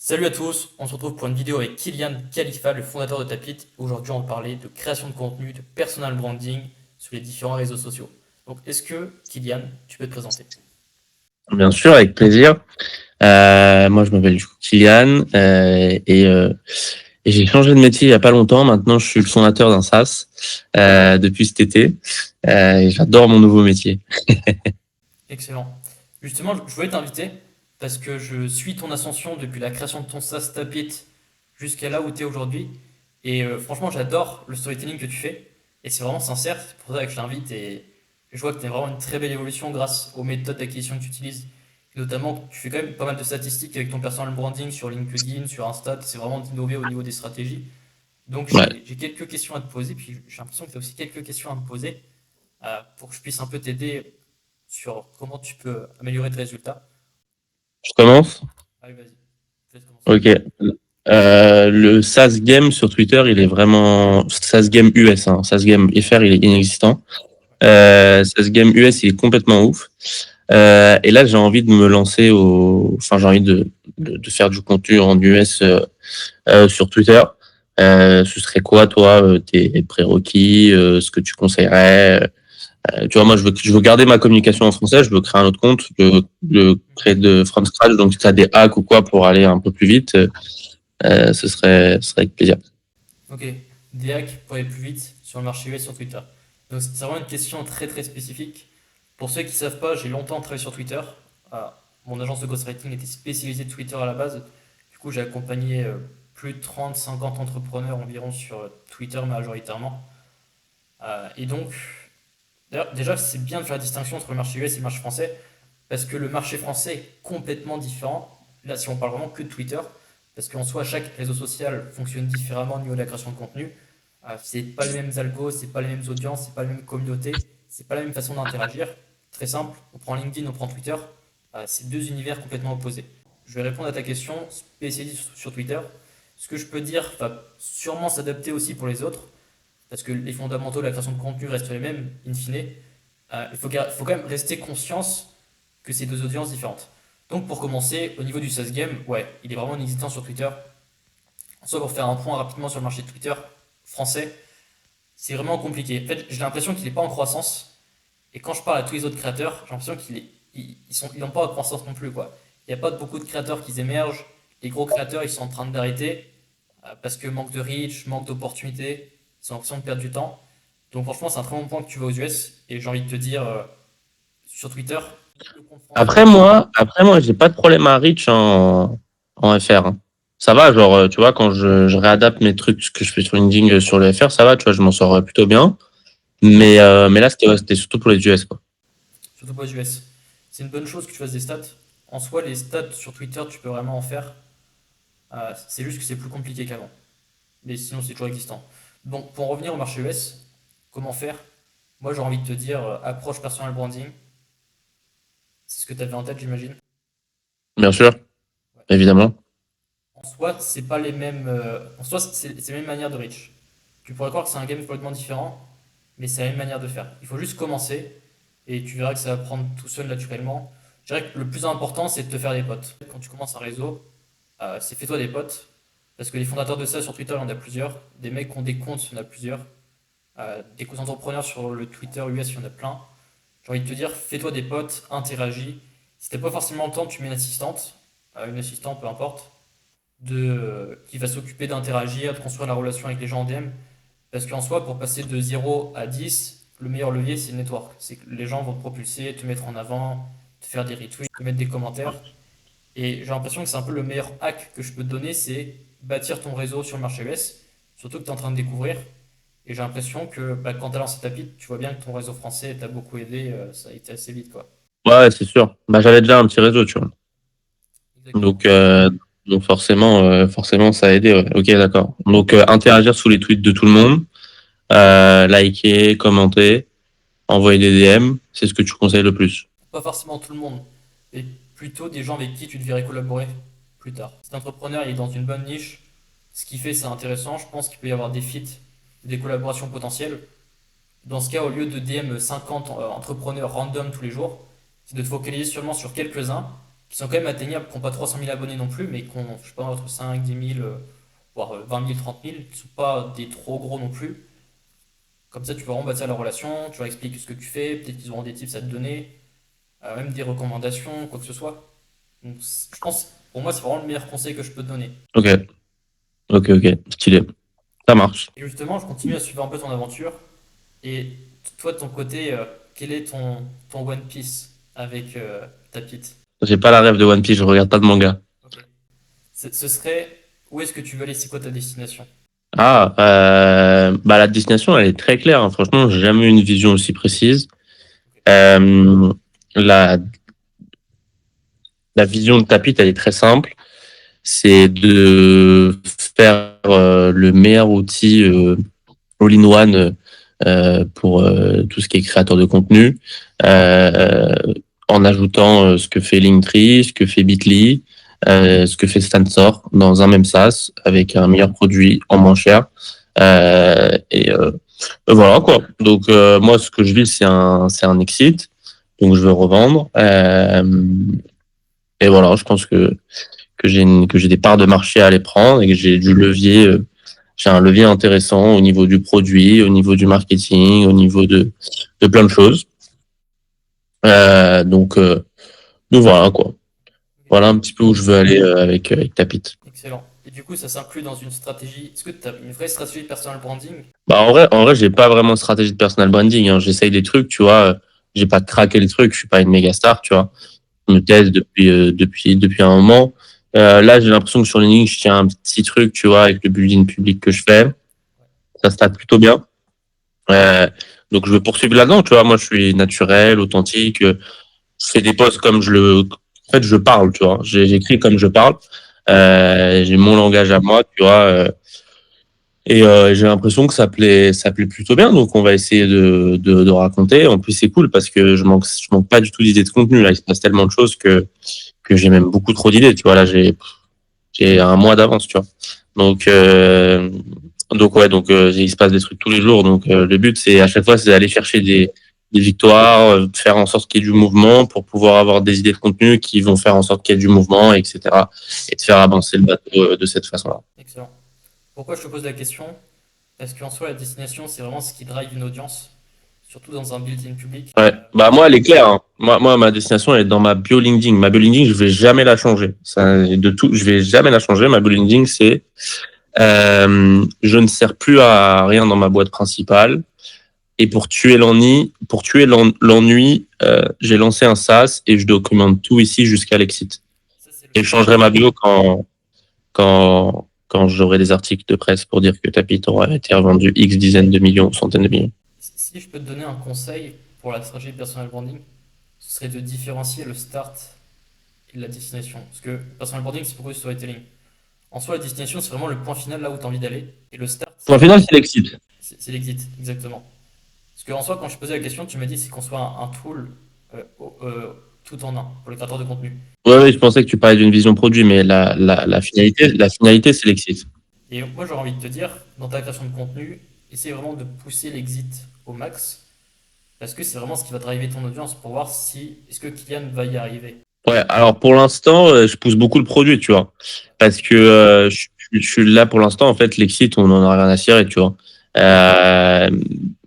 Salut à tous, on se retrouve pour une vidéo avec Kylian Khalifa, le fondateur de Tapit. Aujourd'hui, on va parler de création de contenu, de personal branding sur les différents réseaux sociaux. Donc, est-ce que, Kylian, tu peux te présenter? Bien sûr, avec plaisir. Moi, je m'appelle du coup Kylian et j'ai changé de métier il y a pas longtemps. Maintenant, je suis le fondateur d'un SaaS depuis cet été et j'adore mon nouveau métier. Excellent. Justement, je voulais t'inviter parce que je suis ton ascension depuis la création de ton SaaS Tapit jusqu'à là où tu es aujourd'hui. Et franchement, j'adore le storytelling que tu fais. Et c'est vraiment sincère, c'est pour ça que je t'invite. Et je vois que tu as vraiment une très belle évolution grâce aux méthodes d'acquisition que tu utilises. Et notamment, tu fais quand même pas mal de statistiques avec ton personal branding sur LinkedIn, sur Insta. C'est vraiment d'innover au niveau des stratégies. Donc, Ouais. j'ai quelques questions à te poser. Puis j'ai l'impression que tu as aussi quelques questions à me poser pour que je puisse un peu t'aider sur comment tu peux améliorer tes résultats. Je commence. Allez, vas-y, je te laisse commencer. Ok. Le SaaS Game sur Twitter, il est vraiment SaaS Game US. SaaS Game FR, il est inexistant. SaaS Game US, il est complètement ouf. Et là, j'ai envie de me lancer enfin, j'ai envie de faire du contenu en US sur Twitter. Ce serait quoi, toi, tes prérequis, ce que tu conseillerais? Tu vois, moi, je veux garder ma communication en français, je veux créer un autre compte, le créer de from scratch. Donc, si tu as des hacks ou quoi pour aller un peu plus vite, ce serait avec plaisir. Ok, des hacks pour aller plus vite sur le marché US sur Twitter. Donc c'est vraiment une question très très spécifique. Pour ceux qui ne savent pas, j'ai longtemps travaillé sur Twitter. Mon agence de ghostwriting était spécialisée de Twitter à la base. Du coup, j'ai accompagné plus de 30, 50 entrepreneurs environ sur Twitter majoritairement. Et donc, d'ailleurs, déjà, c'est bien de faire la distinction entre le marché US et le marché français, parce que le marché français est complètement différent. Là, si on parle vraiment que de Twitter, parce qu'en soi, chaque réseau social fonctionne différemment au niveau de la création de contenu. C'est pas les mêmes algos, c'est pas les mêmes audiences, c'est pas les mêmes communautés, c'est pas la même façon d'interagir. Très simple, on prend LinkedIn, on prend Twitter, c'est deux univers complètement opposés. Je vais répondre à ta question spécialisée sur Twitter. Ce que je peux dire va sûrement s'adapter aussi pour les autres, parce que les fondamentaux de la création de contenu restent les mêmes, in fine. Il faut quand même rester conscience que c'est deux audiences différentes. Donc pour commencer, au niveau du SaaS Game, ouais, il est vraiment inexistant sur Twitter. Soit pour faire un point rapidement sur le marché de Twitter français, c'est vraiment compliqué. En fait, j'ai l'impression qu'il n'est pas en croissance. Et quand je parle à tous les autres créateurs, j'ai l'impression ils n'ont pas de croissance non plus, quoi. Il n'y a pas beaucoup de créateurs qui émergent. Les gros créateurs, ils sont en train d'arrêter parce que manque de reach, manque d'opportunités. Ils ont l'impression de perdre du temps. Donc franchement, c'est un très bon point que tu vas aux US. Et j'ai envie de te dire, sur Twitter, le compte français. Après moi, j'ai pas de problème à reach en FR. Ça va, genre, tu vois, quand je réadapte mes trucs, ce que je fais sur LinkedIn sur le FR, ça va, tu vois, je m'en sors plutôt bien. Mais là, c'était surtout pour les US, quoi. Surtout pas aux US. C'est une bonne chose que tu fasses des stats. En soi, les stats sur Twitter, tu peux vraiment en faire. C'est juste que c'est plus compliqué qu'avant. Mais sinon, c'est toujours existant. Donc, pour en revenir au marché US, comment faire? Moi, j'ai envie de te dire, approche personal branding. C'est ce que tu avais en tête, j'imagine. Bien sûr, Ouais. évidemment. En soi, c'est pas les mêmes. En soi, c'est les mêmes manières de reach. Tu pourrais croire que c'est un game complètement différent, mais c'est la même manière de faire. Il faut juste commencer et tu verras que ça va prendre tout seul naturellement. Je dirais que le plus important, c'est de te faire des potes. Quand tu commences un réseau, c'est fais-toi des potes. Parce que les fondateurs de ça sur Twitter, il y en a plusieurs. Des mecs qui ont des comptes, il y en a plusieurs. Des entrepreneurs sur le Twitter US, il y en a plein. J'ai envie de te dire, fais-toi des potes, interagis. Si t'as pas forcément le temps, tu mets une assistante, peu importe, qui va s'occuper d'interagir, de construire la relation avec les gens en DM. Parce qu'en soi, pour passer de 0 à 10, le meilleur levier, c'est le network. C'est que les gens vont te propulser, te mettre en avant, te faire des retweets, te mettre des commentaires. Et j'ai l'impression que c'est un peu le meilleur hack que je peux te donner, c'est bâtir ton réseau sur le marché US, surtout que tu es en train de découvrir. Et j'ai l'impression que quand tu as lancé ta pile, tu vois bien que ton réseau français t'a beaucoup aidé, ça a été assez vite, quoi. Ouais, c'est sûr. Bah, j'avais déjà un petit réseau, tu vois. Exactement. Donc, forcément, ça a aidé. Ouais. Ok, d'accord. Donc, interagir sous les tweets de tout le monde, liker, commenter, envoyer des DM, c'est ce que tu conseilles le plus. Pas forcément tout le monde, mais plutôt des gens avec qui tu devrais collaborer plus tard. Cet entrepreneur il est dans une bonne niche, ce qu'il fait c'est intéressant, je pense qu'il peut y avoir des feats, des collaborations potentielles. Dans ce cas, au lieu de DM 50 entrepreneurs random tous les jours, c'est de te focaliser seulement sur quelques-uns qui sont quand même atteignables, qui n'ont pas 300 000 abonnés non plus, mais qui ont, je sais pas, entre 5, 10 000, voire 20 000, 30 000, qui ne sont pas des trop gros non plus. Comme ça, tu vas vraiment bâtir la relation, tu leur expliques ce que tu fais, peut-être qu'ils auront des tips à te donner, même des recommandations, quoi que ce soit. Donc, je pense, pour moi, c'est vraiment le meilleur conseil que je peux te donner. Ok, ok, stylé. Ça marche. Et justement, je continue à suivre un peu ton aventure. Et toi, de ton côté, quel est ton One Piece avec ta pite? J'ai pas la rêve de One Piece, je regarde pas de manga. Ok. Ce serait, où est-ce que tu veux aller? C'est quoi ta destination? Ah, bah la destination, elle est très claire, hein. Franchement, j'ai jamais eu une vision aussi précise. Euh, la, la vision de Tapit, elle est très simple. C'est de faire le meilleur outil all-in-one pour tout ce qui est créateur de contenu, euh, en ajoutant ce que fait Linktree, ce que fait Bitly, ce que fait Stansor dans un même SaaS avec un meilleur produit en moins cher. Voilà quoi. Donc moi, ce que je vis, c'est un exit. Donc je veux revendre. Et voilà, je pense que j'ai des parts de marché à aller prendre et que j'ai du levier. J'ai un levier intéressant au niveau du produit, au niveau du marketing, au niveau de plein de choses. Euh, donc, euh, donc voilà quoi. Voilà un petit peu où je veux aller avec Tapit. Excellent. Et du coup, ça s'inclut dans une stratégie. Est-ce que tu as une vraie stratégie de personal branding? Bah en vrai, j'ai pas vraiment de stratégie de personal branding, hein. J'essaye des trucs, tu vois. J'ai pas craqué les trucs. Je suis pas une méga star, tu vois. Je me teste depuis un moment. Là, j'ai l'impression que sur LinkedIn, je tiens un petit truc, tu vois, avec le building public que je fais. Ça se passe plutôt bien. Euh, donc je veux poursuivre là-dedans, tu vois. Moi, je suis naturel, authentique. Je fais des posts comme en fait, je parle, tu vois. J'écris comme je parle. J'ai mon langage à moi, tu vois. J'ai l'impression que ça plaît plutôt bien. Donc, on va essayer de raconter. En plus, c'est cool parce que je manque pas du tout d'idées de contenu. Là, il se passe tellement de choses que j'ai même beaucoup trop d'idées, tu vois. Là, j'ai un mois d'avance, tu vois. Donc, ouais, il se passe des trucs tous les jours. Donc, le but, c'est à chaque fois, c'est d'aller chercher des victoires, de faire en sorte qu'il y ait du mouvement pour pouvoir avoir des idées de contenu qui vont faire en sorte qu'il y ait du mouvement, etc. Et de faire avancer le bateau de cette façon-là. Excellent. Pourquoi je te pose la question? Parce qu'en soi, la destination, c'est vraiment ce qui drive une audience, surtout dans un built-in public. Ouais. Bah, moi, elle est claire, hein. Moi, ma destination, elle est dans ma bio LinkedIn. Ma bio LinkedIn, je vais jamais la changer. Ça, de tout, je vais jamais la changer. Ma bio LinkedIn, c'est je ne sers plus à rien dans ma boîte principale. Et pour tuer l'ennui, j'ai lancé un SaaS et je documente tout ici jusqu'à l'exit. Ça, c'est le Et je but. changerai ma bio quand j'aurai des articles de presse pour dire que Tapit aura été revendu X dizaines de millions, centaines de millions. Si je peux te donner un conseil pour la stratégie de personal branding, ce serait de différencier le start et la destination. Parce que personal branding, c'est beaucoup de storytelling. En soi, la destination, c'est vraiment le point final là où tu as envie d'aller. Et le start, Point final, c'est l'exit. c'est l'exit, exactement. Parce qu'en soi, quand je posais la question, tu m'as dit c'est qu'on soit un tool tout en un pour les créateurs de contenu. Ouais, ouais, je pensais que tu parlais d'une vision produit, mais la finalité, c'est l'exit. Et moi, j'aurais envie de te dire, dans ta création de contenu, essaie vraiment de pousser l'exit au max, parce que c'est vraiment ce qui va driver ton audience pour voir si est-ce que Kylian va y arriver. Ouais, alors pour l'instant, je pousse beaucoup le produit, tu vois. Parce que je suis là pour l'instant, en fait, l'exit, on en a rien à cirer, tu vois. Euh,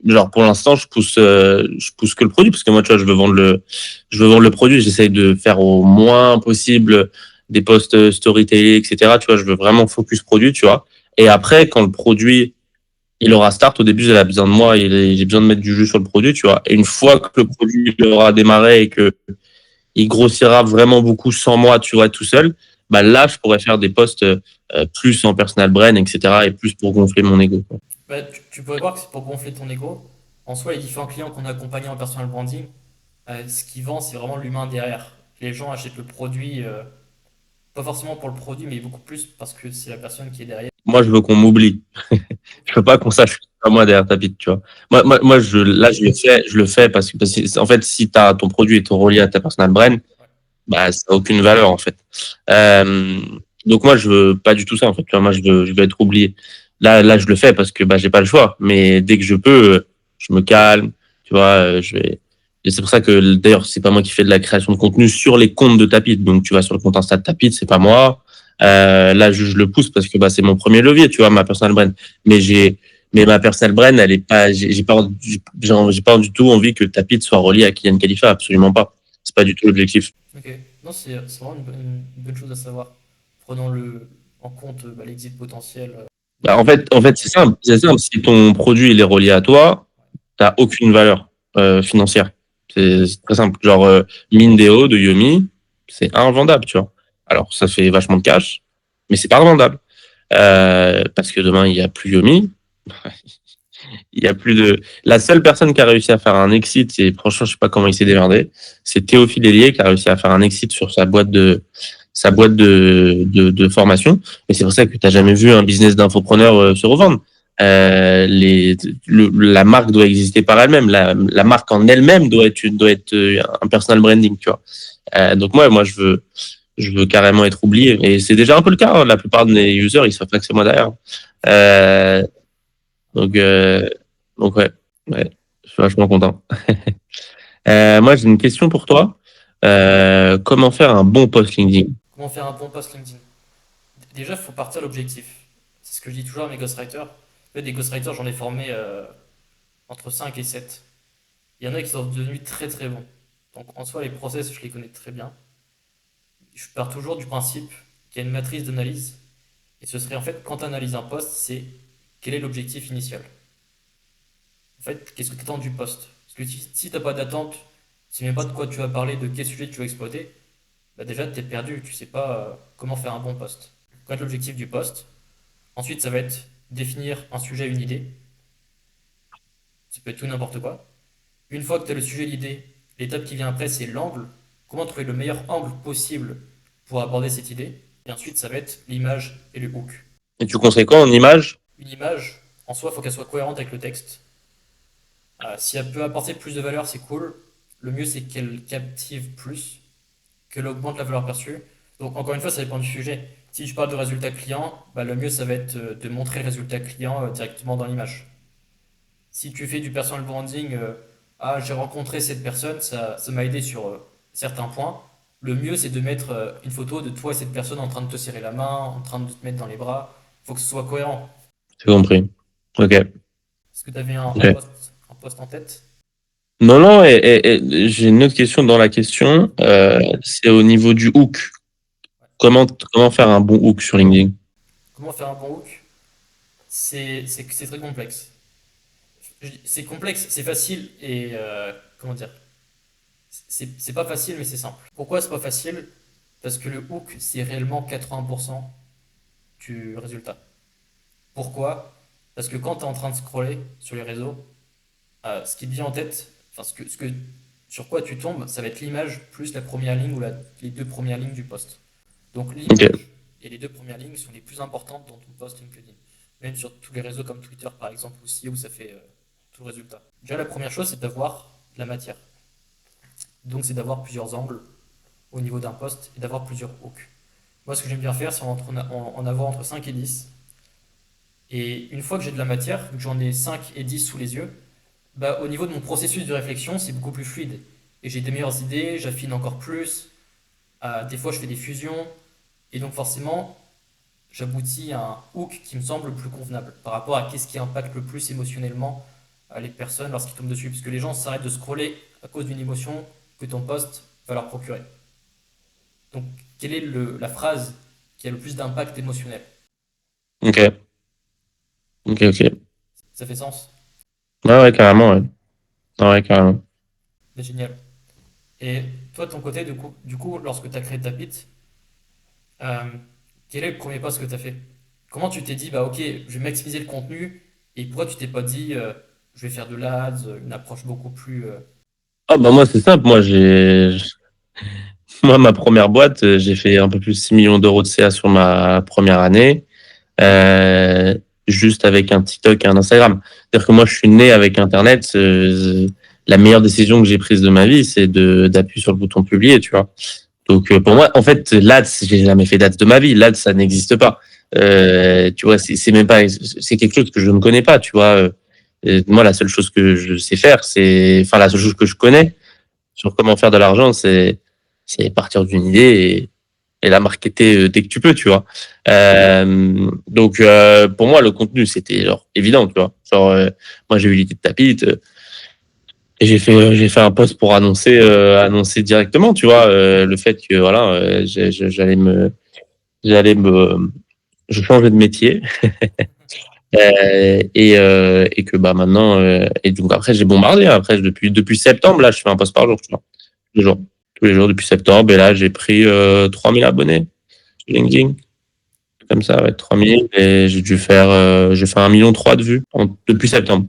genre pour l'instant, je pousse que le produit, parce que moi, tu vois, je veux vendre le produit, j'essaye de faire au moins possible des posts storytelling, etc. Tu vois, je veux vraiment focus produit, tu vois. Et après, quand le produit, il aura start, au début, il a besoin de moi, j'ai besoin de mettre du jus sur le produit, tu vois. Et une fois que le produit il aura démarré et que il grossira vraiment beaucoup sans moi, tu vois, tout seul, bah là, je pourrais faire des posts plus en personal brand, etc. et plus pour gonfler mon ego, quoi. Bah, tu pourrais voir que c'est pour gonfler ton ego. En soi, les différents clients qu'on a accompagnés en personal branding, ce qui vend, c'est vraiment l'humain derrière. Les gens achètent le produit, pas forcément pour le produit, mais beaucoup plus parce que c'est la personne qui est derrière. Moi, je veux qu'on m'oublie. Je veux pas qu'on sache que c'est pas moi derrière ta bite, tu vois. Moi, là, je le fais parce que, en fait, si ton produit est relié à ta personal brand, Ouais. bah, ça n'a aucune valeur, en fait. Euh, donc moi, je veux pas du tout ça, en fait. Tu vois, moi, je veux être oublié. Là, je le fais parce que bah, j'ai pas le choix. Mais dès que je peux, je me calme. Tu vois, Et c'est pour ça que, d'ailleurs, c'est pas moi qui fais de la création de contenu sur les comptes de Tapit. Donc, tu vas sur le compte Insta de Tapit, c'est pas moi. Là, je le pousse parce que bah, c'est mon premier levier, tu vois, ma personal brand. Mais mais ma personal brand, elle est pas, j'ai pas du tout envie que Tapit soit relié à Kylian Khalifa, absolument pas. C'est pas du tout l'objectif. Ok. Non, c'est vraiment une bonne chose à savoir. Prenons en compte l'exit potentiel Bah, de. en fait, c'est simple, c'est simple. Si ton produit il est relié à toi, t'as aucune valeur financière. C'est très simple. Genre Mindeo de Yomi, c'est invendable, tu vois. Alors ça fait vachement de cash, mais c'est pas revendable parce que demain il y a plus Yomi, il y a plus de. La seule personne qui a réussi à faire un exit, et franchement je sais pas comment il s'est démerdé, c'est Théophile Hélier qui a réussi à faire un exit sur sa boîte de formation. Et c'est pour ça que tu n'as jamais vu un business d'infopreneur se revendre. La marque doit exister par elle-même. La marque en elle-même doit être un personal branding, tu vois. Donc moi, je veux carrément être oublié. Et c'est déjà un peu le cas. Hein. La plupart de mes users, ils savent pas que c'est moi derrière. Euh, donc, euh, donc ouais, je suis vachement content. Moi, j'ai une question pour toi. Comment faire un bon post LinkedIn? Comment faire un bon post LinkedIn? Déjà, il faut partir de l'objectif. C'est ce que je dis toujours à mes ghostwriters. En fait, des ghostwriters, j'en ai formé entre 5 et 7. Il y en a qui sont devenus très très bons. Donc en soi, les process, je les connais très bien. Je pars toujours du principe qu'il y a une matrice d'analyse. Et ce serait en fait, quand tu analyses un post, c'est quel est l'objectif initial. En fait, qu'est-ce que tu attends du post? Parce que si tu n'as pas d'attente, tu sais même pas de quoi tu vas parler, de quel sujet tu vas exploiter, bah déjà tu es perdu, tu sais pas comment faire un bon post. Connaître l'objectif du post. Ensuite, ça va être définir un sujet, une idée. Ça peut être tout n'importe quoi. Une fois que tu as le sujet, l'idée, l'étape qui vient après, c'est l'angle. Comment trouver le meilleur angle possible pour aborder cette idée. Et ensuite, ça va être l'image et le hook. Et tu conseilles quoi en image? Une image, en soi, il faut qu'elle soit cohérente avec le texte. Si elle peut apporter plus de valeur, c'est cool. Le mieux, c'est qu'elle captive plus, qu'elle augmente la valeur perçue. Donc, encore une fois, ça dépend du sujet. Si je parle de résultat client, bah, le mieux, ça va être de montrer le résultat client directement dans l'image. Si tu fais du personal branding, j'ai rencontré cette personne, ça m'a aidé sur certains points. Le mieux, c'est de mettre une photo de toi et cette personne en train de te serrer la main, en train de te mettre dans les bras. Il faut que ce soit cohérent. J'ai compris. Ok. Est-ce que tu avais Ok. un poste en tête? Non, non, et j'ai une autre question dans la question. C'est au niveau du hook. Comment faire un bon hook sur LinkedIn? Comment faire un bon hook? C'est très complexe. C'est complexe, c'est facile et comment dire? C'est pas facile, mais c'est simple. Pourquoi c'est pas facile? Parce que le hook, c'est réellement 80% du résultat. Pourquoi? Parce que quand tu es en train de scroller sur les réseaux, ce qui te vient en tête, enfin, sur quoi tu tombes, ça va être l'image plus la première ligne ou les deux premières lignes du post. Donc Ok. l'image et les deux premières lignes sont les plus importantes dans ton post LinkedIn. Même sur tous les réseaux comme Twitter par exemple aussi, où ça fait tout le résultat. Déjà la première chose, c'est d'avoir de la matière. Donc c'est d'avoir plusieurs angles au niveau d'un post et d'avoir plusieurs hooks. Moi ce que j'aime bien faire, c'est en avoir entre 5 et 10. Et une fois que j'ai de la matière, que j'en ai 5 et 10 sous les yeux, bah, au niveau de mon processus de réflexion, c'est beaucoup plus fluide. Et j'ai des meilleures idées, j'affine encore plus. Des fois, je fais des fusions. Et donc, forcément, j'aboutis à un hook qui me semble le plus convenable par rapport à qu'est-ce qui impacte le plus émotionnellement les personnes lorsqu'ils tombent dessus. Parce que les gens s'arrêtent de scroller à cause d'une émotion que ton post va leur procurer. Donc, quelle est la phrase qui a le plus d'impact émotionnel? Ok. Ok. Ok. Ça fait sens? Ouais, ouais, carrément, ouais. Ah ouais, carrément. C'est génial. Et toi, de ton côté, du coup lorsque tu as créé Tapit, euh, quel est le premier pas que tu as fait? Comment tu t'es dit, bah ok, je vais maximiser le contenu, et pourquoi tu t'es pas dit, je vais faire de l'ADS, une approche beaucoup plus. Ah bah moi c'est simple, moi ma première boîte, j'ai fait un peu plus de 6 millions d'euros de CA sur ma première année, euh, juste avec un TikTok et un Instagram. C'est-à-dire que moi je suis né avec Internet, la meilleure décision que j'ai prise de ma vie, c'est de d'appuyer sur le bouton publier, tu vois. Donc pour moi, en fait, l'ADS, j'ai jamais fait d'ADS de ma vie, l'ADS ça n'existe pas. Tu vois, c'est même pas, c'est quelque chose que je ne connais pas, tu vois. Moi la seule chose que je sais faire, enfin la seule chose que je connais, sur comment faire de l'argent, c'est partir d'une idée et la marketer dès que tu peux, tu vois. Donc pour moi, le contenu c'était genre évident, tu vois. Genre moi j'ai eu l'idée de Tapit et j'ai fait un post pour annoncer directement, tu vois, le fait que voilà, j'allais me je changeais de métier et que bah maintenant et donc après j'ai bombardé. Après depuis septembre là, je fais un post par jour, tu vois, tous les jours, tous les jours depuis septembre. Et là j'ai pris 3000 abonnés sur LinkedIn. Comme ça, ouais, 3000 et j'ai fait 1,3 million de vues depuis septembre.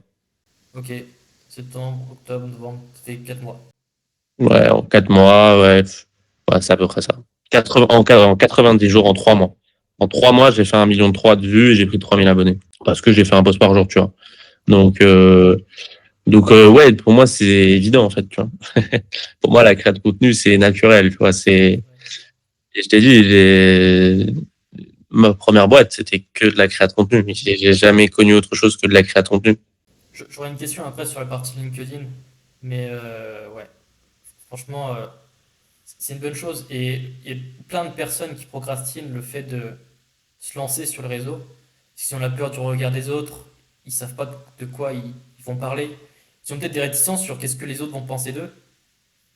Ok, septembre, octobre, novembre, ça fait 4 mois. Ouais, en 4 mois, ouais, ouais, c'est à peu près ça. 90 jours, en 3 mois. En 3 mois, j'ai fait 1,3 million de vues et j'ai pris 3000 abonnés. Parce que j'ai fait un post par jour, tu vois. Donc, ouais, pour moi, c'est évident, en fait, tu vois. Pour moi, la création de contenu, c'est naturel, tu vois. Ouais. Et je t'ai dit, ma première boîte, c'était que de la création de contenu. J'ai jamais connu autre chose que de la création de contenu. J'aurais une question après sur la partie LinkedIn, mais ouais, franchement, c'est une bonne chose. Et il y a plein de personnes qui procrastinent le fait de se lancer sur le réseau. Si on a peur du regard des autres, ils savent pas de quoi ils vont parler. Ils ont peut-être des réticences sur qu'est-ce que les autres vont penser d'eux.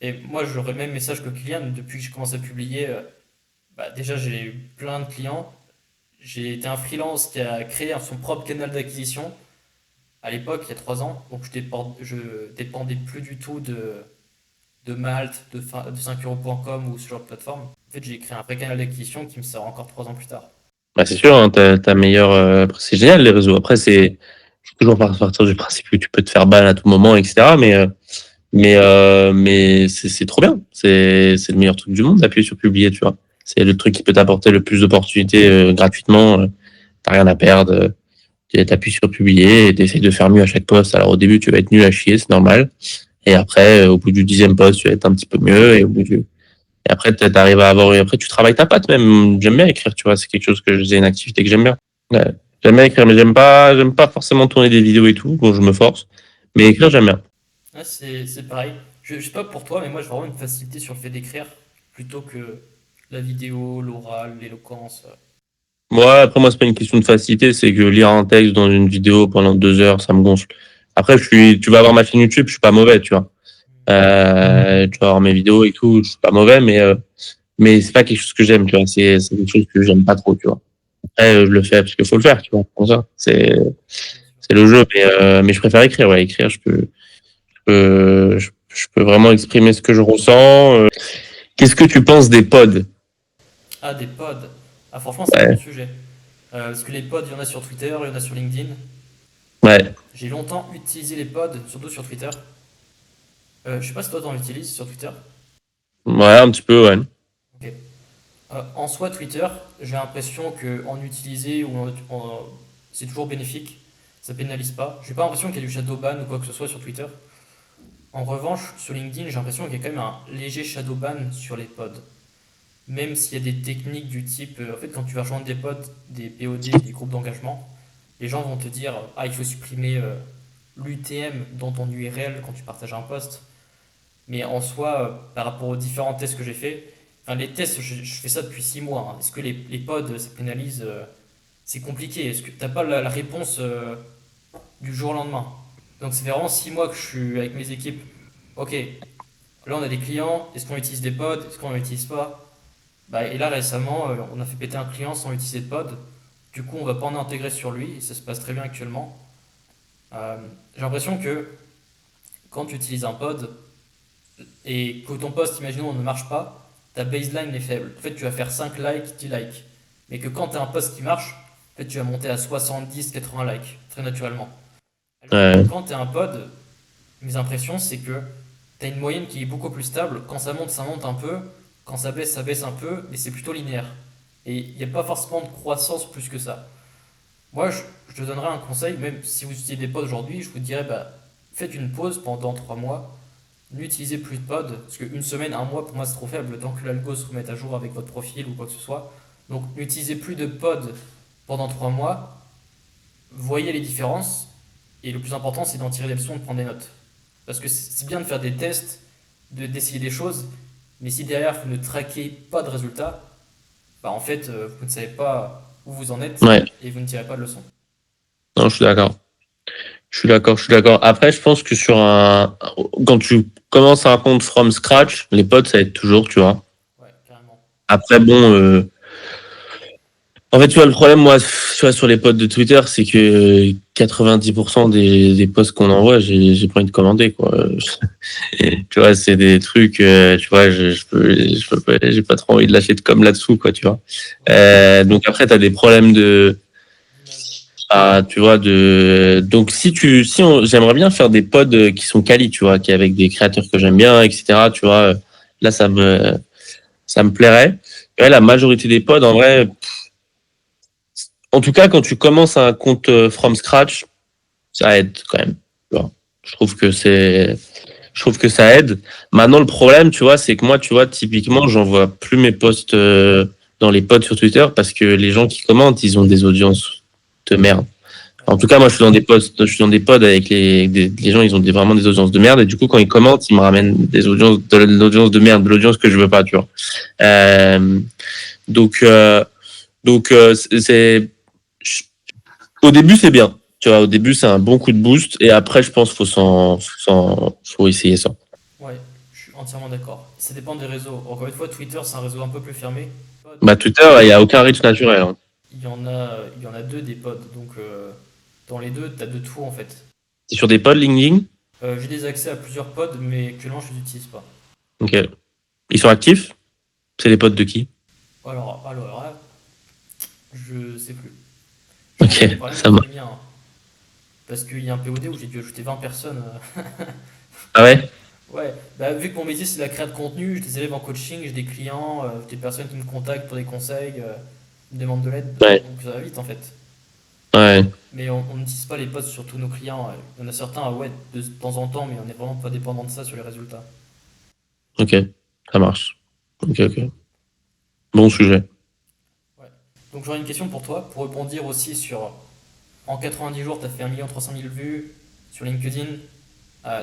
Et moi, j'aurais le même message que Kylian depuis que je commence à publier. Bah, déjà, j'ai eu plein de clients. J'ai été un freelance qui a créé son propre canal d'acquisition à l'époque, il y a 3 ans. Donc, je dépendais plus du tout de Malte, de 5euros.com ou ce genre de plateforme. En fait, j'ai créé un vrai canal d'acquisition qui me sert encore 3 ans plus tard. Bah, c'est sûr, hein, ta meilleure. Après, c'est génial les réseaux. Après, faut toujours partir du principe que tu peux te faire ban à tout moment, etc. Mais c'est trop bien. C'est le meilleur truc du monde d'appuyer sur publier, tu vois. C'est le truc qui peut t'apporter le plus d'opportunités gratuitement. T'as rien à perdre. T'appuies sur publier et t'essayes de faire mieux à chaque poste. Alors au début, tu vas être nul à chier, c'est normal. Et après, au bout du 10e poste, tu vas être un petit peu mieux. Et après, t'arrives à avoir. Et après, tu travailles ta patte même. J'aime bien écrire, tu vois. C'est quelque chose c'est une activité que j'aime bien. Ouais. J'aime bien écrire, mais j'aime pas forcément tourner des vidéos et tout. Bon, je me force. Mais écrire, j'aime bien. Ouais, c'est pareil. Je sais pas pour toi, mais moi j'ai vraiment une facilité sur le fait d'écrire plutôt que la vidéo, l'oral, l'éloquence. Moi, après, moi, c'est pas une question de facilité. C'est que lire un texte dans une vidéo pendant 2 heures, ça me gonfle. Après, tu vas voir ma chaîne YouTube, je suis pas mauvais, tu vois. Tu vas voir mes vidéos et tout, je suis pas mauvais, mais c'est pas quelque chose que j'aime, tu vois. C'est quelque chose que j'aime pas trop, tu vois. Après, je le fais parce qu'il faut le faire, tu vois. Comme ça, Bien sûr. c'est le jeu, mais je préfère écrire, ouais. Écrire, je peux vraiment exprimer ce que je ressens. Qu'est-ce que tu penses des pods? Ah, des pods. Ah, franchement, c'est un bon Ouais, sujet. Parce que les pods, il y en a sur Twitter, il y en a sur LinkedIn. ouais, J'ai longtemps utilisé les pods, surtout sur Twitter. Je sais pas si toi t'en utilises sur Twitter. ouais, un petit peu, ouais. Ok. En soi, Twitter, j'ai l'impression que en utiliser c'est toujours bénéfique. Ça pénalise pas. J'ai pas l'impression qu'il y a du shadow ban ou quoi que ce soit sur Twitter. En revanche, sur LinkedIn, j'ai l'impression qu'il y a quand même un léger shadow ban sur les pods. Même s'il y a des techniques du type, en fait, quand tu vas rejoindre des pods, des POD, des groupes d'engagement, les gens vont te dire, ah, il faut supprimer l'UTM dans ton URL quand tu partages un post. Mais en soi, par rapport aux différents tests que j'ai fait, enfin, les tests, je fais ça depuis 6 mois, hein. Est-ce que les pods, ça pénalise? C'est compliqué. Est-ce que t'as pas la réponse du jour au lendemain? Donc, ça fait vraiment 6 mois que je suis avec mes équipes. Ok, là on a des clients, est-ce qu'on utilise des pods, est-ce qu'on n'utilise pas? Bah, et là récemment, on a fait péter un client sans utiliser de pod. Du coup, on va pas en intégrer sur lui et ça se passe très bien actuellement. J'ai l'impression que quand tu utilises un pod et que ton post, imaginons, ne marche pas, ta baseline est faible. En fait, tu vas faire 5 likes, 10 likes. Mais que quand tu as un post qui marche, en fait, tu vas monter à 70, 80 likes, très naturellement. Alors que Ouais, quand tu es un pod, mes impressions, c'est que tu as une moyenne qui est beaucoup plus stable. Quand ça monte un peu. Quand ça baisse un peu, mais c'est plutôt linéaire. Et il n'y a pas forcément de croissance plus que ça. Moi, je te donnerais un conseil, même si vous utilisez des pods aujourd'hui, je vous dirais, bah, faites une pause pendant 3 mois, n'utilisez plus de pods, parce qu'une semaine, un mois, pour moi, c'est trop faible, tant que l'algo se remette à jour avec votre profil ou quoi que ce soit. Donc, n'utilisez plus de pods pendant 3 mois, voyez les différences, et le plus important, c'est d'en tirer des leçons, de prendre des notes. Parce que c'est bien de faire des tests, d'essayer des choses, mais si derrière vous ne traquez pas de résultats, bah en fait, vous ne savez pas où vous en êtes Ouais, et vous ne tirez pas de leçons. non, je suis d'accord. Je suis d'accord, je suis d'accord. Après, je pense que quand tu commences un compte from scratch, les potes, ça aide toujours, tu vois. Ouais, carrément. Après, bon, en fait, tu vois, le problème, moi, tu vois, sur les posts de Twitter, c'est que 90% des posts qu'on envoie, j'ai pas envie de commander, quoi. Tu vois, c'est des trucs, tu vois, j'ai pas trop envie de lâcher de com là-dessous, quoi, tu vois. Ouais, Donc après, t'as des problèmes d'image. tu vois, donc j'aimerais bien faire des pods qui sont quali, tu vois, qui avec des créateurs que j'aime bien, etc., tu vois. Là, ça me plairait. Ouais, la majorité des pods, en vrai, en tout cas, quand tu commences un compte from scratch, ça aide quand même. Tu vois. Je trouve que c'est, je trouve que ça aide. Maintenant, le problème, tu vois, c'est que moi, tu vois, typiquement, j'envoie plus mes posts dans les pods sur Twitter parce que les gens qui commentent, ils ont des audiences de merde. Ouais, En tout cas, moi, je suis dans des pods avec les gens, ils ont vraiment des audiences de merde. Et du coup, quand ils commentent, ils me ramènent de l'audience de merde, de l'audience que je veux pas, tu vois. Euh, donc, euh, c'est, au début, c'est bien. Tu vois, au début, c'est un bon coup de boost. Et après, je pense faut essayer ça. ouais, je suis entièrement d'accord. Ça dépend des réseaux. Encore une fois, Twitter, c'est un réseau un peu plus fermé. Bah, Twitter, il y a aucun reach naturel, hein. Il y en a deux des pods, donc dans les deux, tu as de tout en fait. C'est sur des pods LinkedIn. J'ai des accès à plusieurs pods, mais actuellement, je les utilise pas. Ok. Ils sont actifs. C'est les pods de qui? Alors là, je sais plus. Je Ok, crois qu'il y a des problèmes ça avec marche. les miens, hein. Parce qu'il y a un POD où j'ai dû ajouter 20 personnes. Ah ouais? Ouais, bah, vu que mon métier c'est la création de contenu, j'ai des élèves en coaching, j'ai des clients, des personnes qui me contactent pour des conseils, me demandent de l'aide, Ouais. donc ça va vite en fait. Ouais. Mais on n'utilise pas les posts sur tous nos clients. Il y en a certains, ouais, de temps en temps, mais on n'est vraiment pas dépendant de ça sur les résultats. Ok. Ça marche. Ok, ok. Bon sujet. Ouais. Donc j'aurais une question pour toi, pour rebondir aussi sur, en 90 jours, tu as fait 1 300 000 vues sur LinkedIn,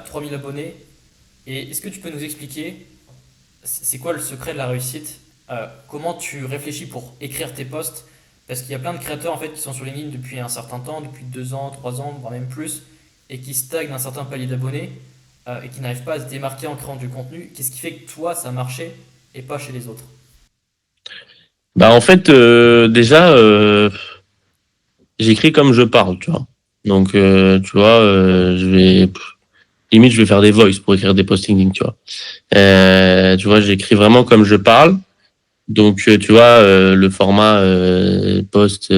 3 000 abonnés. Et est-ce que tu peux nous expliquer, c'est quoi le secret de la réussite? Comment tu réfléchis pour écrire tes posts? Parce qu'il y a plein de créateurs en fait qui sont sur LinkedIn depuis un certain temps, depuis 2 ans, 3 ans, voire même plus, et qui stagnent un certain palier d'abonnés et qui n'arrivent pas à se démarquer en créant du contenu. Qu'est-ce qui fait que toi ça a marché et pas chez les autres? Bah en fait, déjà, j'écris comme je parle, tu vois. Donc, tu vois, limite, je vais faire des voice pour écrire des posts LinkedIn, tu vois. Tu vois, j'écris vraiment comme je parle. Donc, tu vois, le format post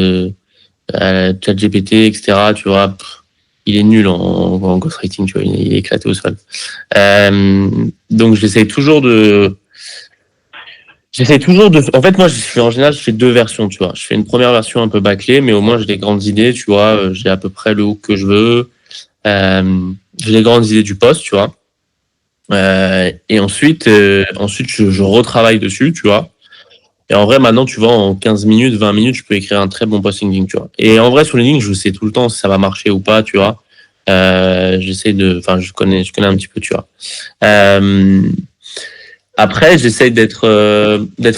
ChatGPT, etc., tu vois, il est nul en ghostwriting, tu vois, il est éclaté au sol. Donc, en fait, moi, en général, je fais deux versions, tu vois. Je fais une première version un peu bâclée, mais au moins, j'ai des grandes idées, tu vois. J'ai à peu près le hook que je veux. J'ai les grandes idées du post, tu vois. Et ensuite, je retravaille dessus, tu vois. Et en vrai, maintenant, tu vois, en 15 minutes, 20 minutes, je peux écrire un très bon post LinkedIn, tu vois. Et en vrai, sur LinkedIn, je sais tout le temps si ça va marcher ou pas, tu vois. Je connais un petit peu, tu vois. Euh, Après, j'essaye d'être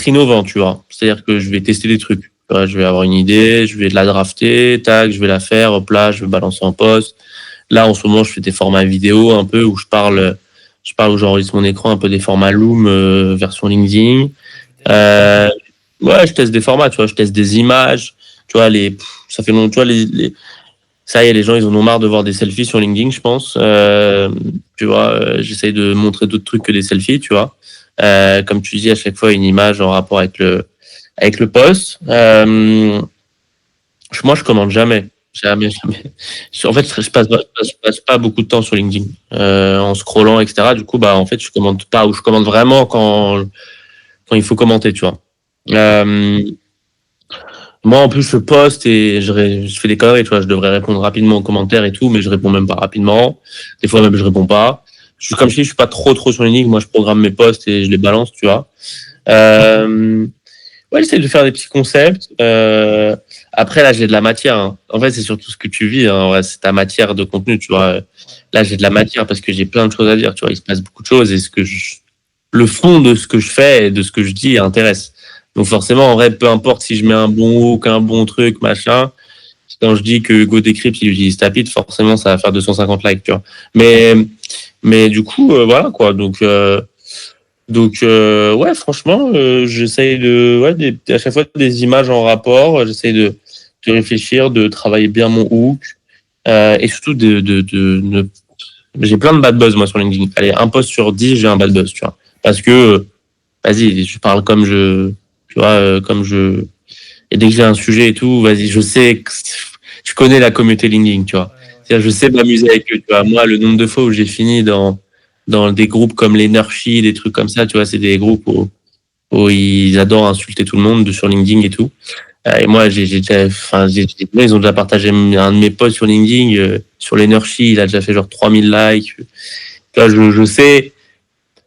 innovant, tu vois. C'est-à-dire que je vais tester des trucs. Tu vois, je vais avoir une idée, je vais la drafter, tac, je vais la faire, hop là, je vais balancer en post. Là, en ce moment, je fais des formats vidéo un peu où où j'enregistre mon écran, un peu des formats Loom version LinkedIn. Tu testes? Euh, ouais, je teste des formats, tu vois, je teste des images, tu vois, ça fait longtemps, tu vois, ça y est, les gens, ils en ont marre de voir des selfies sur LinkedIn, je pense. Tu vois, j'essaye de montrer d'autres trucs que des selfies, tu vois. Comme tu dis, à chaque fois, une image en rapport avec le post. Moi, je commande jamais. Jamais, jamais. En fait, je passe pas beaucoup de temps sur LinkedIn, en scrollant, etc. Du coup, bah, en fait, je commande pas, ou je commande vraiment quand il faut commenter, tu vois. Euh, Moi, en plus, je poste et je fais des conneries, tu vois. Je devrais répondre rapidement aux commentaires et tout, mais je réponds même pas rapidement. Des fois, même, je réponds pas. Comme je dis, je suis pas trop sur LinkedIn. Moi, je programme mes posts et je les balance, tu vois. Mhm. Euh, ouais, j'essaie de faire des petits concepts. Après, là, j'ai de la matière, hein. En fait, c'est surtout ce que tu vis, hein. Ouais, c'est ta matière de contenu, tu vois. Ouais. Là, j'ai de la matière parce que j'ai plein de choses à dire, tu vois. Il se passe beaucoup de choses et le fond de ce que je fais et de ce que je dis intéresse. Donc forcément, en vrai, peu importe si je mets un bon hook, un bon truc, machin, quand je dis que Hugo Décrypte, il utilise Tapit, forcément, ça va faire 250 likes, tu vois. Mais, mais du coup, voilà, quoi. Donc, ouais, franchement, j'essaye à chaque fois des images en rapport, j'essaye de réfléchir, de travailler bien mon hook, et surtout j'ai plein de bad buzz, moi, sur LinkedIn. Allez, un post sur 10, j'ai un bad buzz, tu vois. Parce que, vas-y, je parle tu vois, et dès que j'ai un sujet et tout, vas-y, je connais la communauté LinkedIn, tu vois. Ouais, ouais. C'est-à-dire, je sais m'amuser avec eux, tu vois. Moi, le nombre de fois où j'ai fini dans des groupes comme les Nurshi, des trucs comme ça, tu vois, c'est des groupes où ils adorent insulter tout le monde sur LinkedIn et tout. Et moi, ils ont déjà partagé un de mes posts sur LinkedIn, sur les Nurshi, il a déjà fait genre 3000 likes. Tu vois, je sais.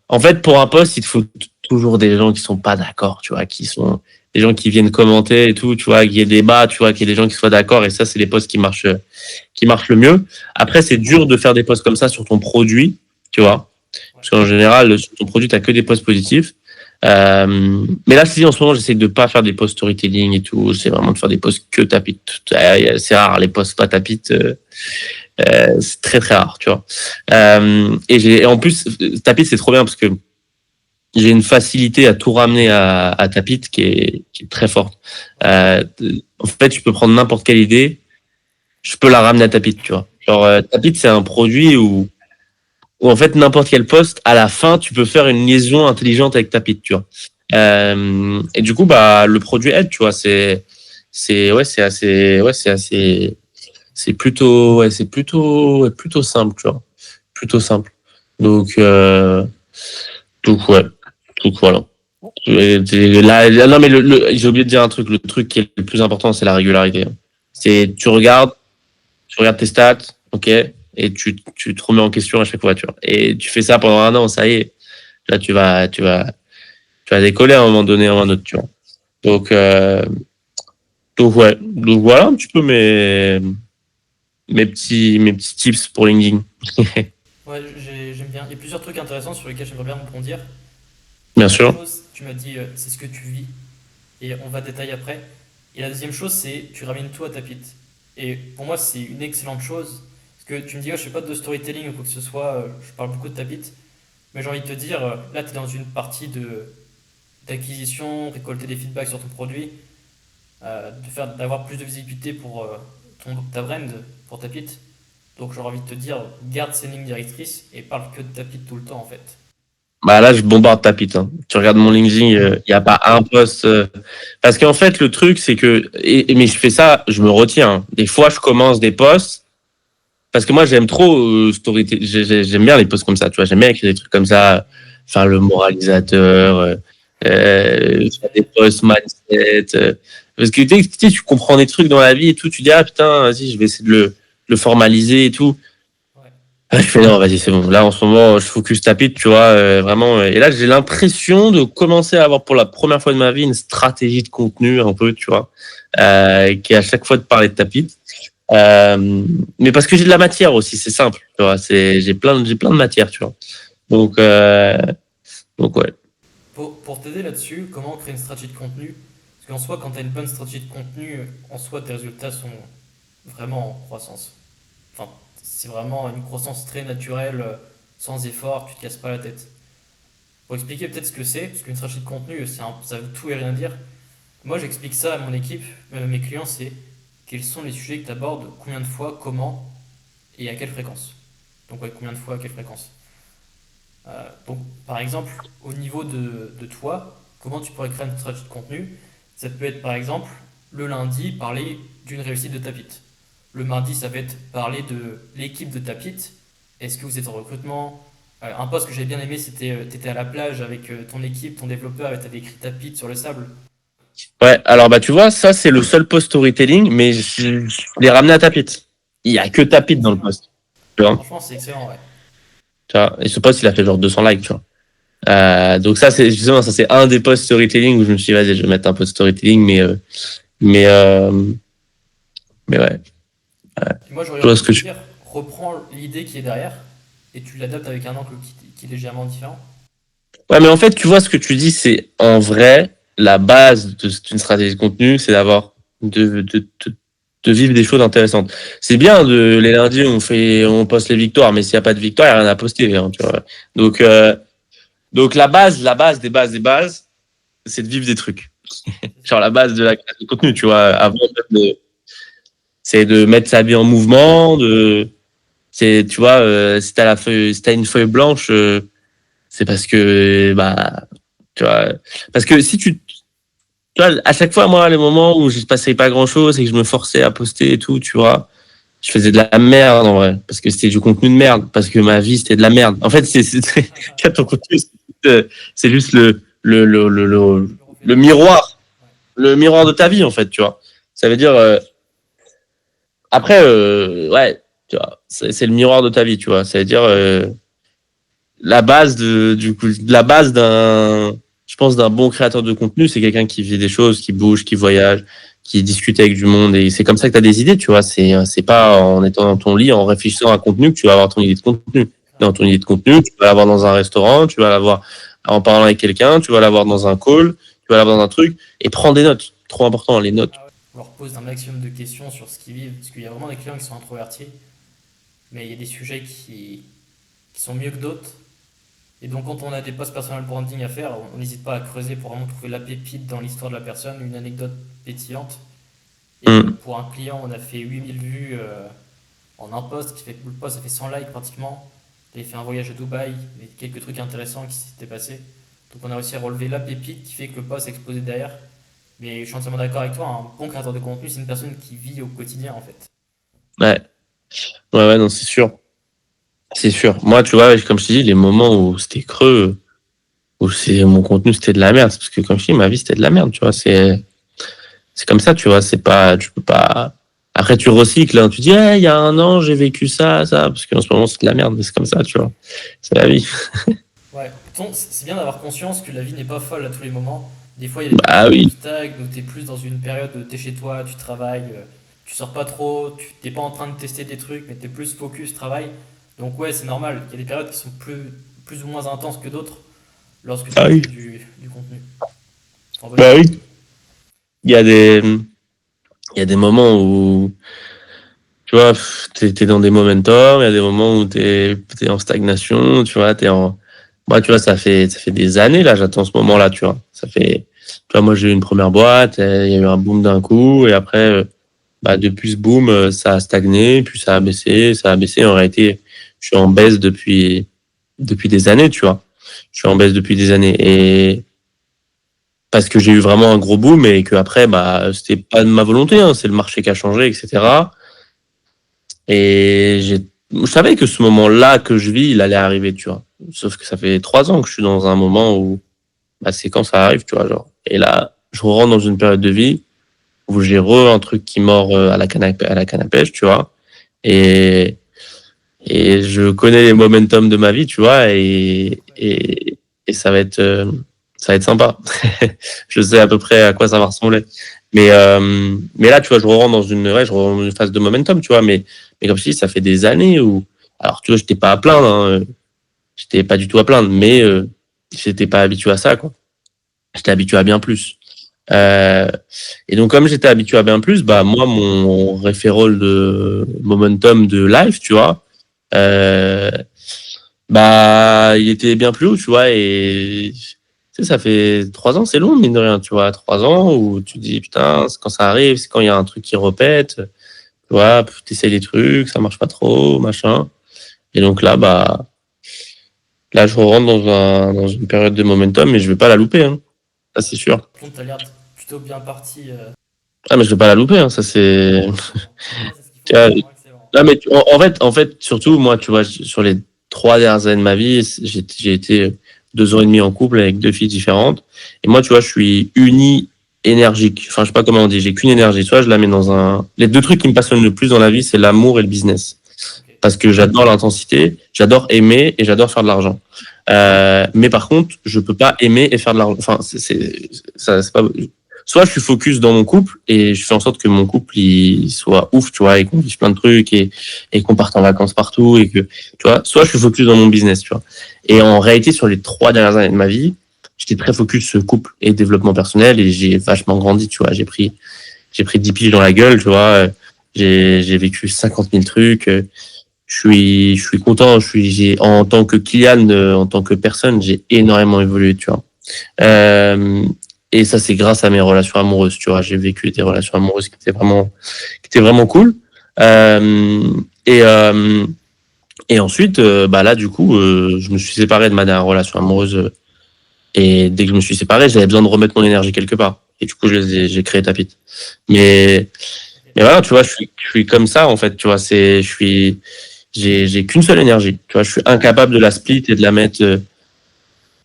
En fait, pour un post, il te faut toujours des gens qui sont pas d'accord, tu vois, qui sont des gens qui viennent commenter et tout, tu vois, qu'il y ait des débats, tu vois, qu'il y ait des gens qui soient d'accord. Et ça, c'est les posts qui marchent le mieux. Après, c'est dur de faire des posts comme ça sur ton produit, tu vois. Ouais. Parce qu'en général, sur ton produit, tu n'as que des posts positifs. Mais là, si en ce moment, j'essaie de pas faire des posts storytelling et tout. J'essaie vraiment de faire des posts que tapis. C'est rare, les posts pas tapis. C'est très, très rare, tu vois. Et en plus, tapis, c'est trop bien parce que j'ai une facilité à tout ramener à Tapit qui est très forte. En fait, je peux prendre n'importe quelle idée, je peux la ramener à Tapit, tu vois. Genre, Tapit, c'est un produit où en fait, n'importe quel poste, à la fin, tu peux faire une liaison intelligente avec Tapit, tu vois. Et du coup, bah, le produit aide, tu vois. C'est plutôt simple, tu vois. Plutôt simple. Donc, euh, donc ouais. Donc voilà. Non, mais j'ai oublié de dire un truc. Le truc qui est le plus important, c'est la régularité. C'est tu regardes tes stats, ok, et tu te remets en question à chaque fois, tu vois. Et tu fais ça pendant un an, ça y est. Là, tu vas décoller à un moment donné ou à un autre, tu vois. Donc, euh, donc ouais. Donc voilà un petit peu mes petits tips pour LinkedIn. Ouais, j'aime bien. Il y a plusieurs trucs intéressants sur lesquels j'aimerais bien rebondir. Bien Première sûr. chose, tu m'as dit, c'est ce que tu vis, et on va détailler après. Et la deuxième chose, c'est tu ramènes tout à ta pite. Et pour moi, c'est une excellente chose. Parce que tu me dis, oh, je fais pas de storytelling ou quoi que ce soit, je parle beaucoup de ta pite. Mais j'ai envie de te dire, là, tu es dans une partie d'acquisition, récolter des feedbacks sur ton produit, d'avoir plus de visibilité pour ta brand, pour ta pite. Donc j'aurais envie de te dire, garde ces lignes directrices et parle que de ta pite tout le temps en fait. Bah là, je bombarde Tapit, hein. Tu regardes mon LinkedIn, il n'y a pas un post. Parce qu'en fait, le truc, c'est que. Mais je fais ça, je me retiens, hein. Des fois, je commence des posts. Parce que moi, j'aime trop storytelling. J'aime bien les posts comme ça, tu vois. J'aime bien écrire des trucs comme ça. Faire le moralisateur. Faire des posts mindset. Parce que tu comprends des trucs dans la vie et tout. Tu dis, ah putain, vas-y, je vais essayer de le formaliser et tout. Ouais. Ah, je fais non, vas-y, c'est bon. Là, en ce moment, je focus tapis, tu vois, vraiment. Et là, j'ai l'impression de commencer à avoir pour la première fois de ma vie une stratégie de contenu un peu, tu vois, qui est à chaque fois de parler de tapis. Mais parce que j'ai de la matière aussi, c'est simple, tu vois. J'ai plein de matière, tu vois. Donc, euh, donc ouais. Pour t'aider là-dessus, comment créer une stratégie de contenu? Parce qu'en soi, quand tu as une bonne stratégie de contenu, en soi, tes résultats sont vraiment en croissance. Enfin, c'est vraiment une croissance très naturelle, sans effort, tu te casses pas la tête. Pour expliquer peut-être ce que c'est, parce qu'une stratégie de contenu, ça veut tout et rien dire. Moi, j'explique ça à mon équipe, même à mes clients, c'est quels sont les sujets que tu abordes, combien de fois, comment et à quelle fréquence. Donc, ouais, combien de fois, à quelle fréquence. Donc, par exemple, au niveau de toi, comment tu pourrais créer une stratégie de contenu? Ça peut être, par exemple, le lundi, parler d'une réussite de Tapit. Le mardi, ça va être parler de l'équipe de Tapit. Est-ce que vous êtes en recrutement? Un post que j'ai bien aimé, c'était tu étais à la plage avec ton équipe, ton développeur, et tu avais écrit Tapit sur le sable. Ouais, alors bah tu vois, ça c'est le seul post storytelling, mais je l'ai ramené à Tapit. Il y a que Tapit dans le Excellent. post. Tu vois, Franchement, c'est excellent, ouais. tu vois. Et ce post, il a fait genre 200 likes, tu vois. Donc ça, c'est justement, ça c'est un des posts storytelling où je me suis dit, vas-y, je vais mettre un peu de storytelling, mais, euh, mais ouais, Et moi, j'aurais je vois envie ce de que te tu. dire, reprends l'idée qui est derrière et tu l'adaptes avec un angle qui est légèrement différent. Ouais, mais en fait, tu vois, ce que tu dis, c'est en vrai, la base d'une stratégie de contenu, c'est de vivre des choses intéressantes. C'est bien les lundis, on poste les victoires, mais s'il n'y a pas de victoire, il n'y a rien à poster, hein, tu vois. Donc, euh, donc la base des bases des bases, c'est de vivre des trucs. C'est Genre ça. la base de la création de contenu, tu vois. C'est de mettre sa vie en mouvement, tu vois, si t'as une feuille blanche, c'est parce que, bah, tu vois, parce que si tu vois, à chaque fois, moi, les moments où je ne passais pas grand chose et que je me forçais à poster et tout, tu vois, je faisais de la merde en vrai, parce que c'était du contenu de merde, parce que ma vie c'était de la merde. En fait, ton contenu, c'est juste Le reflet le de ta vie. miroir, Ouais. le miroir de ta vie en fait, tu vois. Ça veut dire après, ouais, tu vois, c'est le miroir de ta vie, tu vois. Ça veut dire la base la base je pense, d'un bon créateur de contenu, c'est quelqu'un qui vit des choses, qui bouge, qui voyage, qui discute avec du monde. Et c'est comme ça que tu as des idées, tu vois. C'est pas en étant dans ton lit, en réfléchissant à un contenu que tu vas avoir ton idée de contenu. Dans Clairement. ton idée de contenu, tu vas l'avoir dans un restaurant, tu vas l'avoir en parlant avec quelqu'un, tu vas l'avoir dans un call, tu vas l'avoir dans un truc. Et prends des notes. Trop important, les notes. Ah ouais. On leur pose un maximum de questions sur ce qu'ils vivent, parce qu'il y a vraiment des clients qui sont introvertis, mais il y a des sujets qui sont mieux que d'autres. Et donc, quand on a des posts personal branding à faire, on n'hésite pas à creuser pour vraiment trouver la pépite dans l'histoire de la personne, une anecdote pétillante. Et Mm. pour un client, on a fait 8000 vues en un post, qui fait que le post a fait 100 likes pratiquement. Il avait fait un voyage à Dubaï, et quelques trucs intéressants qui s'étaient passés. Donc, on a réussi à relever la pépite qui fait que le post a explosé derrière. Mais je suis entièrement d'accord avec toi, un bon créateur de contenu, c'est une personne qui vit au quotidien en fait. Ouais. Ouais, non, c'est sûr. C'est sûr. Moi, tu vois, comme je te dis, les moments où c'était creux, où mon contenu c'était de la merde, c'est parce que comme je dis, ma vie c'était de la merde, tu vois. C'est comme ça, tu vois. C'est pas, tu peux pas. Après, tu recycles, hein, tu dis, il y a un an, j'ai vécu ça, parce qu'en ce moment c'est de la merde, mais c'est comme ça, tu vois. C'est la vie. Ouais, c'est bien d'avoir conscience que la vie n'est pas folle à tous les moments. Des fois, il y a des Bah moments où tu oui, stagnes, où tu es plus dans une période où tu es chez toi, tu travailles, tu sors pas trop, tu t'es pas en train de tester des trucs, mais tu es plus focus travail. Donc, ouais, c'est normal. Il y a des périodes qui sont plus ou moins intenses que d'autres lorsque tu bah oui, crées du contenu. Enfin, voilà. bah oui. Il y a des, il y a des moments où, tu vois, t'es dans des momentum, il y a des moments où t'es en stagnation, tu vois, moi, tu vois, ça fait des années, là, j'attends ce moment-là, tu vois. Tu vois, moi, j'ai eu une première boîte, il y a eu un boom d'un coup, et après, bah, depuis ce boom, ça a stagné, puis ça a baissé, ça a baissé. En réalité, je suis en baisse depuis des années, tu vois. Je suis en baisse depuis des années. Et parce que j'ai eu vraiment un gros boom et que après, bah, c'était pas de ma volonté, hein, c'est le marché qui a changé, etc. Et je savais que ce moment-là que je vis, il allait arriver, tu vois. Sauf que ça fait 3 ans que je suis dans un moment où, bah, c'est quand ça arrive, tu vois, genre. Et là, je rentre dans une période de vie où j'ai un truc qui mord à la canne à pêche, tu vois. Et, et je connais les momentum de ma vie, tu vois, et ça va être sympa. Je sais à peu près à quoi ça va ressembler. Mais là, tu vois, je rentre dans une phase de momentum, tu vois, mais comme je dis, ça fait des années où, alors, tu vois, j'étais pas à plaindre, hein, j'étais pas du tout à plaindre, mais j'étais pas habitué à ça, quoi. J'étais habitué à bien plus. Euh, et donc, comme j'étais habitué à bien plus, bah, moi, mon référol de momentum de live, tu vois, euh, bah, il était bien plus haut, tu vois, et tu sais, ça fait 3 ans, c'est long, mine de rien, tu vois, 3 ans où tu dis, putain, c'est quand ça arrive, c'est quand il y a un truc qui répète, tu vois, t'essayes des trucs, ça marche pas trop, machin. Et donc là, bah, là, je rentre dans une période de momentum, mais je vais pas la louper, hein, ça, c'est sûr. Par contre, tu as l'air plutôt bien parti. Ah, mais je vais pas la louper, hein, ça, c'est, Exactement. Ouais, c'est ce qu'il faut. tu vois, Vraiment excellent. non, mais en fait, surtout, moi, tu vois, sur les 3 dernières années de ma vie, j'ai été 2 ans et demi en couple avec 2 filles différentes. Et moi, tu vois, je suis uni énergique. Enfin, je sais pas comment on dit, j'ai qu'une énergie. Tu vois, je la mets dans un. Les deux trucs qui me passionnent le plus dans la vie, c'est l'amour et le business. Ok. Parce que j'adore l'intensité, j'adore aimer et j'adore faire de l'argent. Mais par contre, je peux pas aimer et faire de l'argent. Enfin, ça, c'est pas. soit je suis focus dans mon couple et je fais en sorte que mon couple il soit ouf, tu vois, et qu'on vive plein de trucs et qu'on parte en vacances partout et que, tu vois, soit je suis focus dans mon business, tu vois. Et en réalité, sur les 3 dernières années de ma vie, j'étais très focus couple et développement personnel et j'ai vachement grandi, tu vois. J'ai pris 10 piges dans la gueule, tu vois. J'ai vécu 50 000 trucs. Je suis content. En tant que Kylian, en tant que personne, j'ai énormément évolué, tu vois. Euh, et ça, c'est grâce à mes relations amoureuses, tu vois. J'ai vécu des relations amoureuses qui étaient vraiment cool. Euh, et, euh, et ensuite, bah là, du coup, je me suis séparé de ma dernière relation amoureuse. Et dès que je me suis séparé, j'avais besoin de remettre mon énergie quelque part. Et du coup, j'ai créé Tapit. Mais, Ok. mais voilà, tu vois, je suis comme ça, en fait, tu vois, j'ai qu'une seule énergie. Tu vois, je suis incapable de la split et de la mettre, tu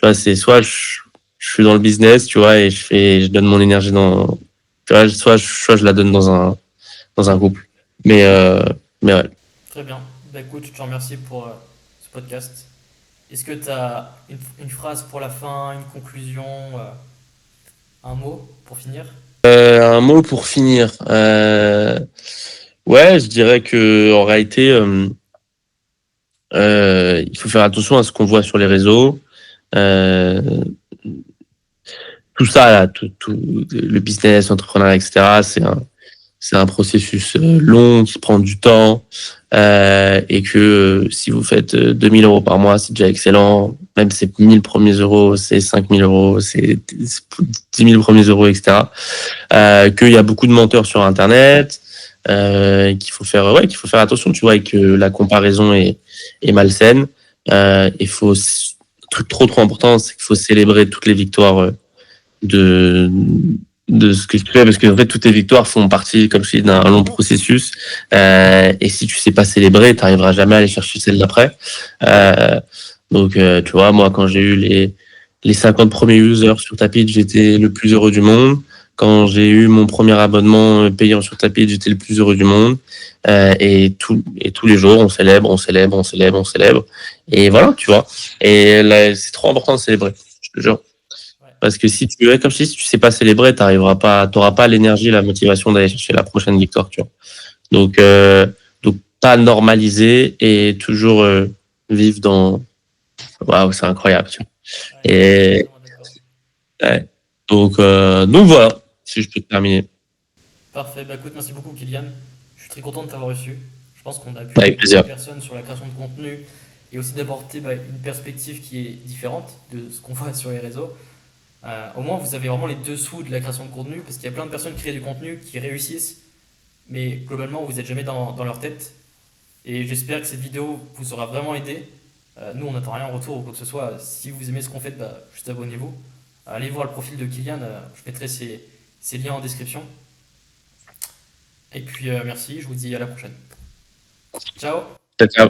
vois, c'est soit je suis dans le business, tu vois, et je donne mon énergie tu vois, soit je la donne dans un couple. Mais, euh, mais ouais. Très bien. Bah écoute, je te remercie pour ce podcast. Est-ce que tu as une phrase pour la fin, une conclusion, un mot pour finir? Un mot pour finir. Ouais, je dirais que en réalité, il faut faire attention à ce qu'on voit sur les réseaux. Euh, Tout ça, là, tout le business, l'entrepreneuriat, etc., c'est un processus long qui prend du temps et que si vous faites 2 000 euros par mois, c'est déjà excellent. Même ces 1 000 premiers euros, c'est 5 000 euros, c'est 10 000 premiers euros, etc. Qu'il y a beaucoup de menteurs sur Internet, qu'il faut faire attention, tu vois, et que la comparaison est malsaine. Le truc trop important, c'est qu'il faut célébrer toutes les victoires de de ce que tu fais parce que en fait toutes tes victoires font partie comme je dis d'un long processus et si tu sais pas célébrer tu n'arriveras jamais à aller chercher celle d'après euh, donc tu vois moi quand j'ai eu les 50 premiers users sur Tapit j'étais le plus heureux du monde quand j'ai eu mon premier abonnement payant sur Tapit j'étais le plus heureux du monde et tous les jours on célèbre on célèbre on célèbre on célèbre et voilà tu vois et là c'est trop important de célébrer je te jure Ouais, parce que si tu, ouais, comme je dis, si tu sais pas célébrer, t'auras pas l'énergie, la motivation d'aller chercher la prochaine victoire, tu vois. Donc pas normaliser et toujours vivre dans. Waouh, c'est incroyable, tu vois. ouais, je suis Et totalement d'accord. ouais. Donc voilà, si je peux terminer. Parfait. Bah écoute, merci beaucoup, Kylian. Je suis très content de t'avoir reçu. Je pense qu'on a pu Avec aider beaucoup de plaisir. personnes sur la création de contenu et aussi d'apporter une perspective qui est différente de ce qu'on voit sur les réseaux. Au moins, vous avez vraiment les dessous de la création de contenu parce qu'il y a plein de personnes qui créent du contenu, qui réussissent, mais globalement, vous n'êtes jamais dans leur tête. Et j'espère que cette vidéo vous aura vraiment aidé. Nous, on n'attend rien en retour ou quoi que ce soit. Si vous aimez ce qu'on fait, bah, juste abonnez-vous. Allez voir le profil de Kylian, je mettrai ses liens en description. Et puis merci, je vous dis à la prochaine. Ciao! Ciao, ciao.